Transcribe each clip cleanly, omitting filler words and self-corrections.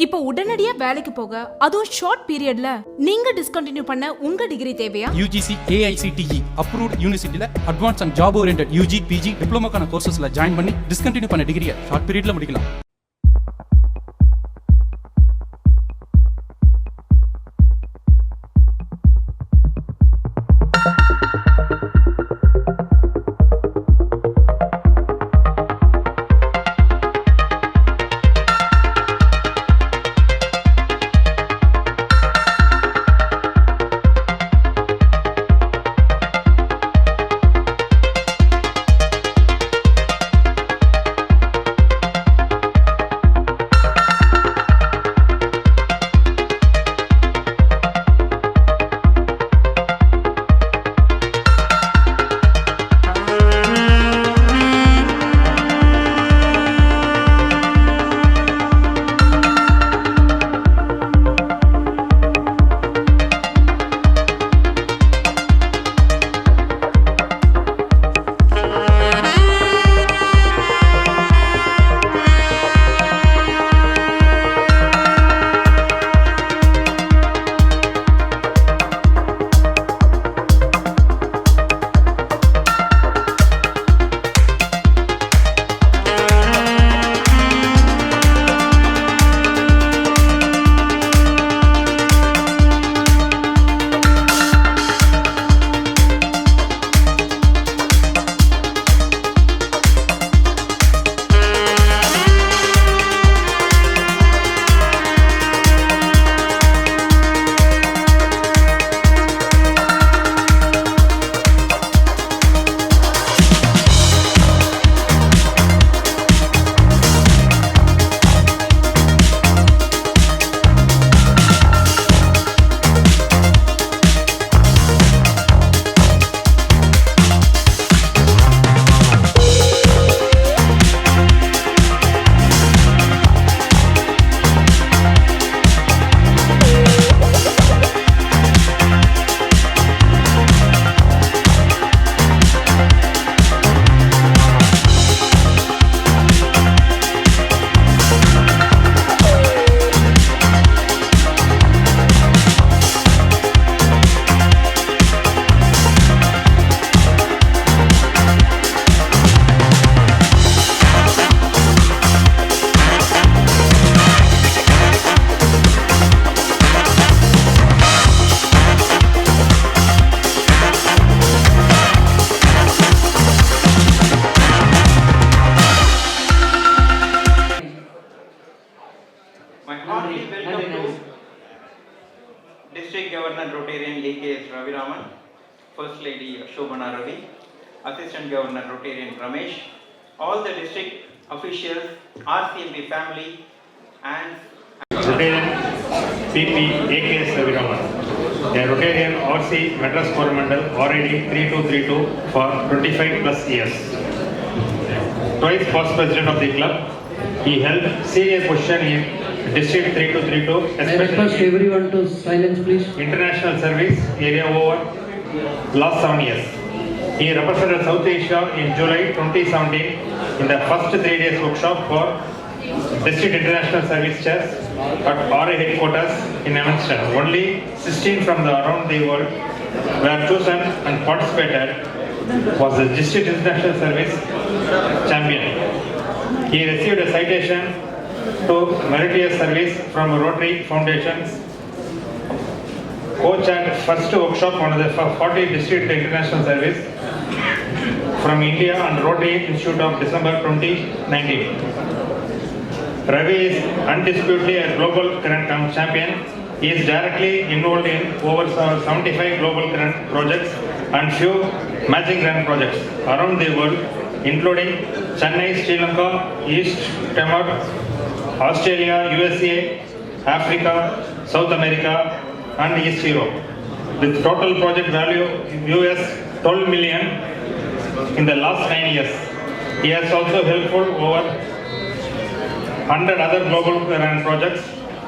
இப்போ உடனடியா வேலைக்கு போக அதுவும் ஷார்ட் பீரியட்ல நீங்க டிஸ்கண்டினியூ பண்ண உங்க டிகிரி தேவையா? UGC AICTE அப்ரூவ்ட் யூனிவர்சிட்டில advance and job oriented UG PG டிப்ளமோக்கான கோர்சஸ்ல ஜாயின் பண்ணி டிஸ்கண்டினியூ பண்ண டிகிரியை ஷார்ட் பீரியட்ல முடிக்கலாம். District Governor Rotarian A.K.S. Raviraman, First Lady Shobana Ravi, Assistant Governor Rotarian Ramesh, all the district officials, RCMP family and Rotarian PP A.K.S. Raviraman, a Rotarian RC Madras Coromandal RID 3232 for 25 plus years. Twice past president of the club, he held senior position in District 3232. I request everyone to silence, please. International service area over last 7 years. He represented South Asia in July 2017 in the first 3 days workshop for District International Service Chairs at RA headquarters in Evanston. Only 16 from around the world were chosen and participated. Was the District International Service champion. He received a citation to meritorious service from Rotary Foundation's coach and first workshop on the 40 District International Service from India and Rotary Institute of December 2019. Ravi is undisputedly a global current champion. He is directly involved in over 75 global current projects and few matching current projects around the world, including Chennai, Sri Lanka, East Timor, Australia, USA, Africa, South America and East Europe. With total project value US 12 million in the last 9 years. He has also helped over 100 other global projects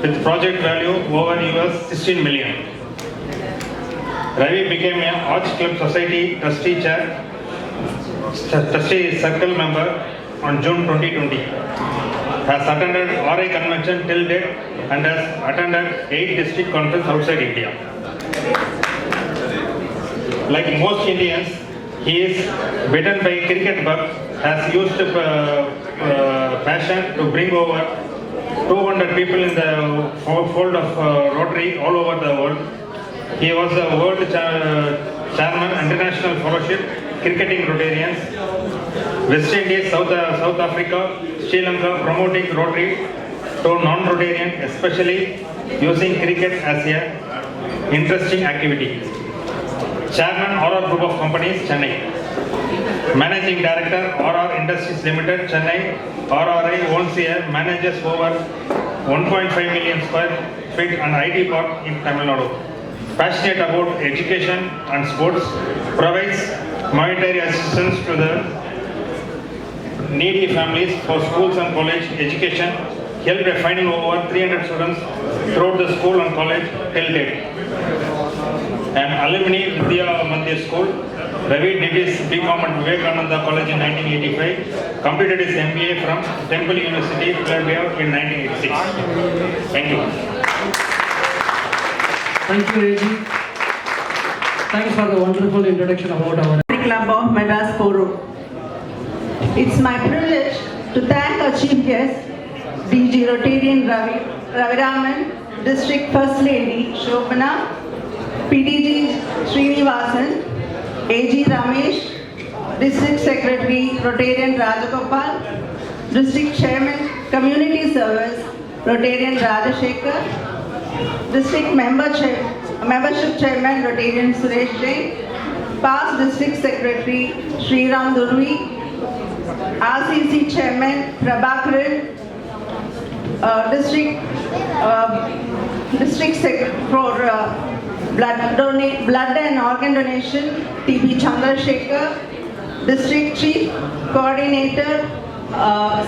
with project value over US 16 million. Ravi became an Arch Club Society Trustee Circle member on June 2020. has attended RI convention till date and has attended 8 district conferences outside India. Like most Indians, he is bitten by cricket bug, has used passion to bring over 200 people in the fold of Rotary all over the world. He was the world chairman, international fellowship, cricketing Rotarians, West Indies, South Africa, Sri Lanka, promoting Rotary to non-Rotarian, especially using cricket as a interesting activity. Chairman, RR Group of Companies, Chennai. Managing Director, RR Industries Limited, Chennai. RRI owns a manages over 1.5 million square feet and IT park in Tamil Nadu. Passionate about education and sports, provides monetary assistance to the needy families for schools and college education, helped by finding over 300 students throughout the school and college till date. An alumni Vidya Madhya School, Ravi did his BCom at Vivekananda College in 1985, completed his MBA from Temple University, Philadelphia in 1986. Thank you. Thank you, Reggie. Thanks for the wonderful introduction about our Club of Madras Porur. It's my privilege to thank our chief guest, DG Rotarian Ravi Raman, District First Lady Shobana, PDG Srinivasan, AG Ramesh, District Secretary Rotarian Rajagopal, District Chairman Community Service Rotarian Rajashekar, District Membership Chairman Rotarian Suresh Jain, Past District Secretary Sriram Durvi, RCC Chairman Prabhakaran, District Secretary for Blood and Organ Donation TB Chandrasekhar, District Chief Coordinator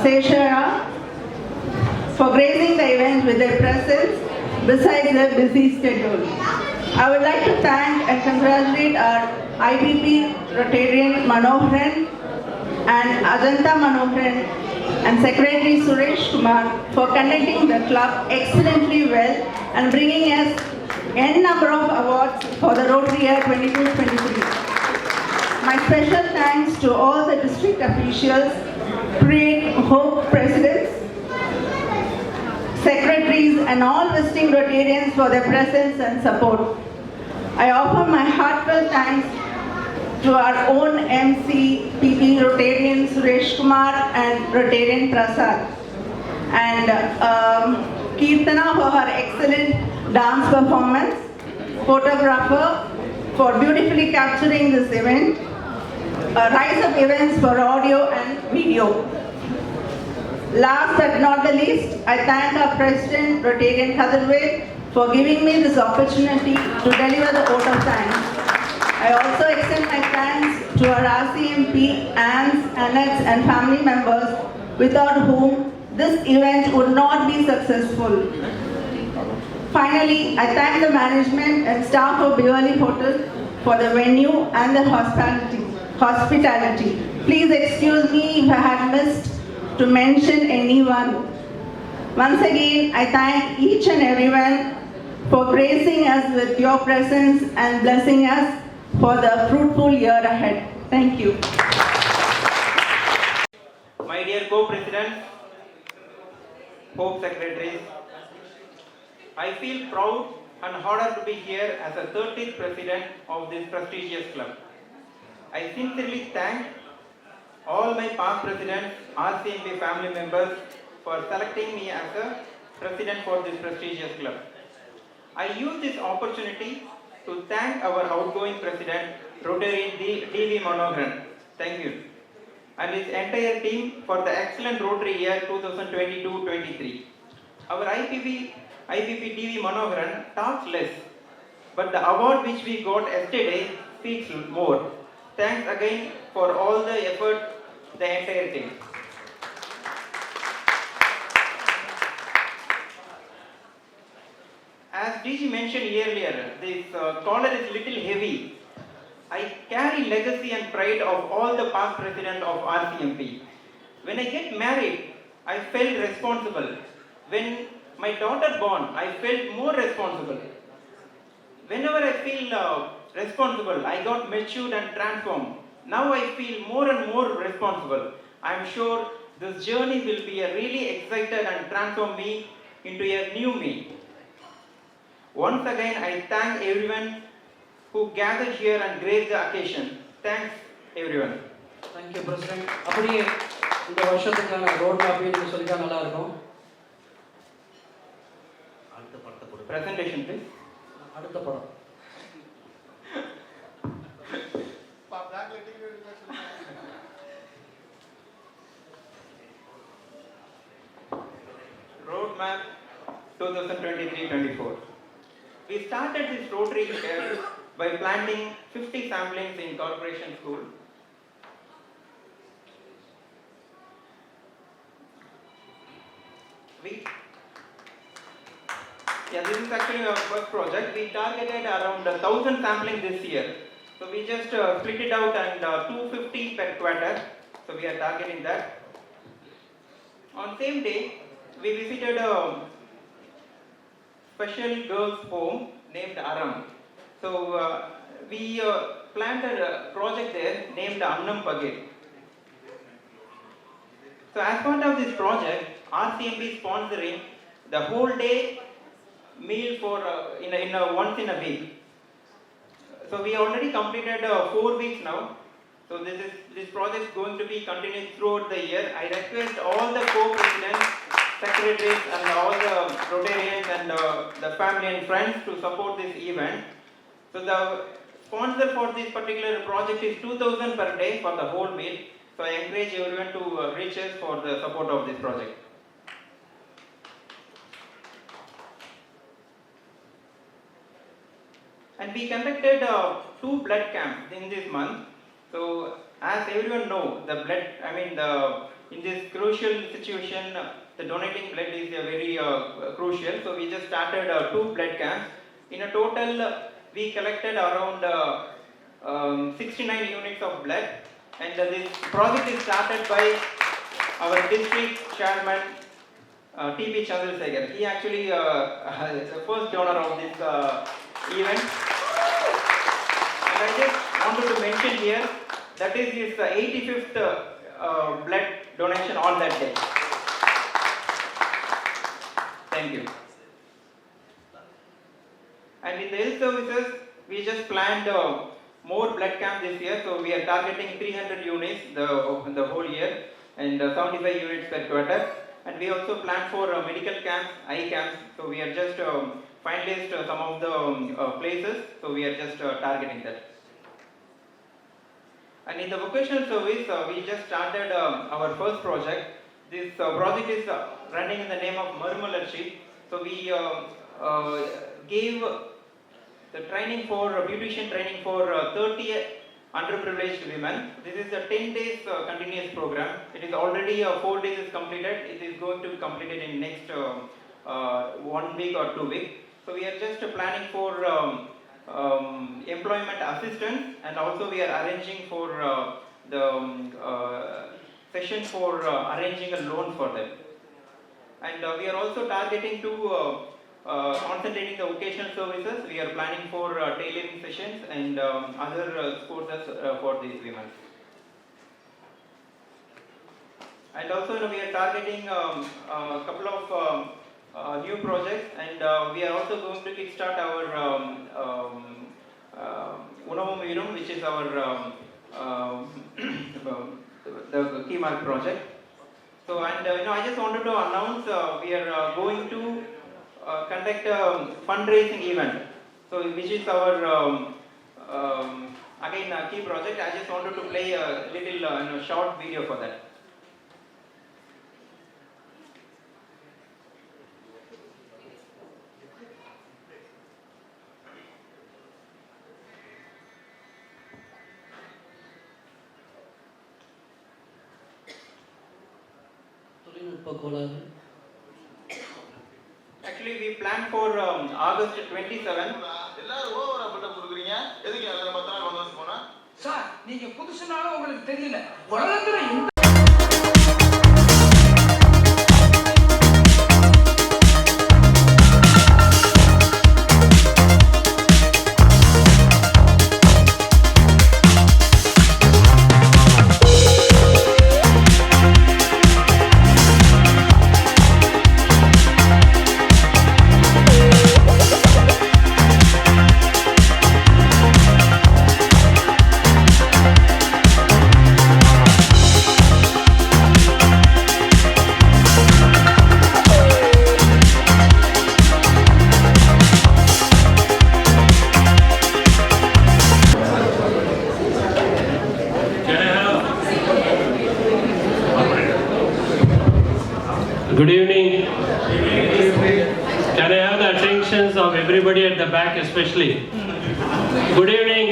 Seshara, for gracing the event with their presence besides their busy schedule. I would like to thank and congratulate our IPP Rotarian Manoharan and Ajanta Manoharan and Secretary Suresh Kumar for conducting the club excellently well and bringing us n number of awards for the Rotary year 22-23. My special thanks to all the district officials, Create Hope presidents, secretaries and all visiting Rotarians for their presence and support. I offer my heartfelt thanks to our own MC, PP Rotarian Suresh Kumar and Rotarian Prasad, and Kirtana for her excellent dance performance, photographer for beautifully capturing this event, Rise Up Events for audio and video. Last but not the least, I thank our President Rotarian Kathirvel for giving me this opportunity to deliver the vote of thanks. I also extend my thanks to our RCMP, aunts, aunts and family members without whom this event would not be successful. Finally, I thank the management and staff of Beverly Hotel for the venue and the hospitality. Please excuse me if I had missed to mention anyone. Once again, I thank each and everyone for gracing us with your presence and blessing us for the fruitful year ahead. Thank you. My dear co-presidents, Hope secretaries, I feel proud and honored to be here as the 13th president of this prestigious club. I sincerely thank all my past presidents, RCMP family members for selecting me as a president for this prestigious club. I use this opportunity to thank our outgoing president, Rotary D.V. Manoharan. Thank you. And his entire team for the excellent Rotary year 2022-23. Our IPP D.V. Manoharan talks less, but the award which we got yesterday speaks more. Thanks again for all the effort, the entire team. As DG mentioned earlier, this collar is little heavy. I carry legacy and pride of all the past presidents of RCMP. When I get married, I felt responsible. When my daughter born, I felt more responsible. Whenever I feel responsible, I got matured and transformed. Now I feel more and more responsible. I am sure this journey will be a really excited and transform me into a new me. Once again, I thank everyone who gathered here and graced the occasion. Thanks, everyone. Thank you, President. அப்படியே இந்த வருஷத்துக்கான road map நீங்க சொல்லிட்டா நல்லா இருக்கும். அடுத்த படத்தை போடு. Presentation, please. அடுத்த படம். Roadmap 2023-24. We started this Rotary year by planting 50 samplings in Corporation School. This is actually our first project. We targeted around 1,000 sampling this year. So we just split it out and 250 per quarter. So we are targeting that. On same day, we visited a special girls' home named Aram. So we planted a project there named Annam Pagir. So as part of this project, RCMB is sponsoring the whole day meal for once in a week. So we already completed 4 weeks now. So this project is going to be continued throughout the year. I request all the co-presidents, secretaries and all the Rotarians and the family and friends to support this event. So the sponsor for this particular project is 2,000 per day for the whole meal. So I encourage everyone to reach us for the support of this project. And we conducted 2 blood camps in this month. So as everyone know, in this crucial situation, the donating blood is very crucial. So we just started 2 blood camps. In a total, we collected around 69 units of blood. And this project is started by our district chairman, T.P. Chandrasekhar. He actually is the first donor of this event. And I just wanted to mention here that is his 85th blood donation on that day. Thank you. And in the health services, we just planned more blood camp this year. So we are targeting 300 units the whole year and 75 units per quarter. And we also plan for medical camps, eye camps. So we are just finalized some of the places. So we are just targeting that. And in the vocational service, we just started our first project. This project is running in the name of Marumalarchi. So we gave the training for beautician training for 30 underprivileged women. This is a 10 days continuous program. It is already 4 days is completed. It is going to be completed in next 1 week or 2 weeks. So we are just planning for employment assistance, and also we are arranging for the session for arranging a loan for them. And we are also targeting to concentrating the vocational services. We are planning for tailoring sessions and other courses for these women. And also we are targeting a couple of new projects, and we are also going to kickstart our Unavum Veerum, which is our the key mark project. So and I just wanted to announce we are going to conduct a fundraising event. So which is our again key project. I just wanted to play a little short video for that. Actually, we planned for August 27. Sir நீங்க புதுசுனாலும் உங்களுக்கு தெரியல உலகத்துல introductions of everybody at the back especially. Good evening.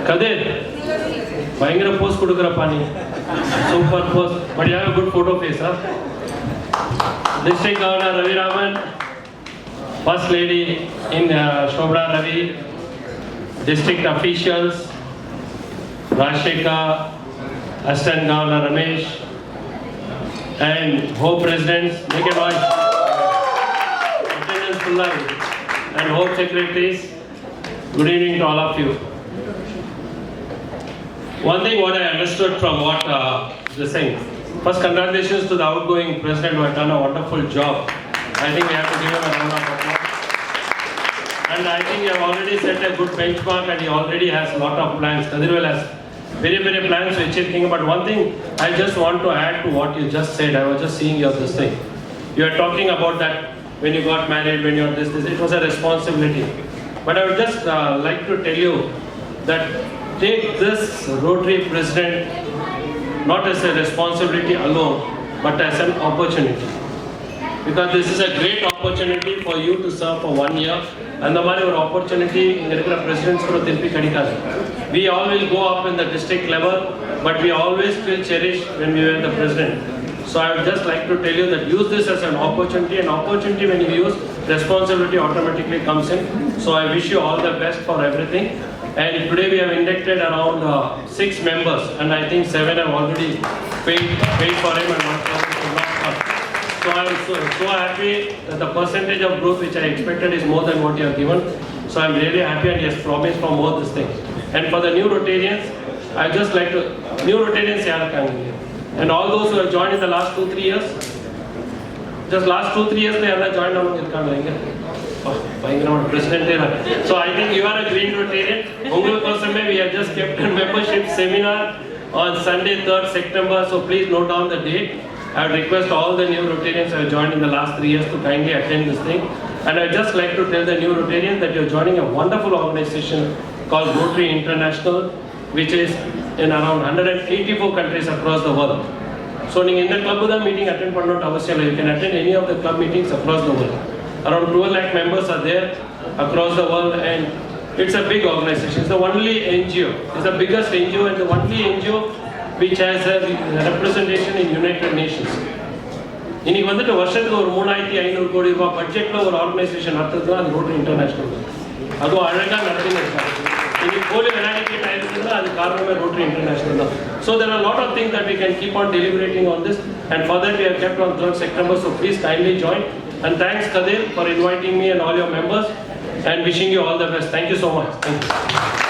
Kadir, பயங்கர post கொடுக்குறப்பா நீ. Super post. But you have a good photo face, huh? District Governor Ravi Raman, First Lady in Shobana Ravi, District Officials, Rashika, Assistant Governor Ramesh, and Hope Presidents, make a noise. Attendance Pullar, and Hope Secretaries, good evening to all of you. One thing what I understood from what this thing, first congratulations to the outgoing President who has done a wonderful job. I think we have to give him a round of applause. And I think you have already set a good benchmark and he already has a lot of plans. Kathirvel has very plans for achieving. But one thing I just want to add to what you just said, I was just seeing your this thing. You are talking about that when you got married, when you are this, it was a responsibility. But I would just like to tell you that take this Rotary President not as a responsibility alone, but as an opportunity. Because this is a great opportunity for you to serve for 1 year. And the one opportunity in the presidents for Tirpi Kadikaz. We all will go up in the district level, but we always will cherish when we were the president. So I would just like to tell you that use this as an opportunity. An opportunity when you use, responsibility automatically comes in. So I wish you all the best for everything. And today we have inducted around 6 members, and I think 7 have already paid for him and 1 person could not come. So I am so happy that the percentage of growth which I expected is more than what you have given. So I am really happy and he has promised for more this thing. And for the new Rotarians, I just like to, new Rotarians yaar kahange. And all those who have joined in the last 2-3 years, just last 2-3 years they have joined on irkanga. President. So I think you are a green Rotarian. We have just kept a membership seminar on Sunday 3rd September. So please note down the date. I would request all the new Rotarians who have joined in the last 3 years to kindly attend this thing. And I would just like to tell the new Rotarians that you are joining a wonderful organization called Rotary International, which is in around 184 countries across the world. So in the club meeting attend you can attend any of the club meetings across the world. Around 12 lakh members are there across the world, and it's a big organization. It's the only NGO. It's the biggest NGO and the only NGO which has a representation in United Nations. இன்னைக்கு வந்துட்டு வருஷத்துக்கு ஒரு 3500 கோடி ரூபாய் பட்ஜெட்ல ஒரு organisation நடத்துறதுனா அது rotary international. அதுவும் அழகா நடத்திட்டு இருக்காங்க. இன்னைக்கு போலி எராடிகேட் ஆயிருக்குன்னா அது காரணமே ரோட்டரி இன்டர்நேஷனல் தான். So there are a lot of things that we can keep on deliberating on this, and for that we have kept on 3rd September. So please kindly join. And thanks Kadir for inviting me and all your members, and wishing you all the best. Thank you so much. Thank you.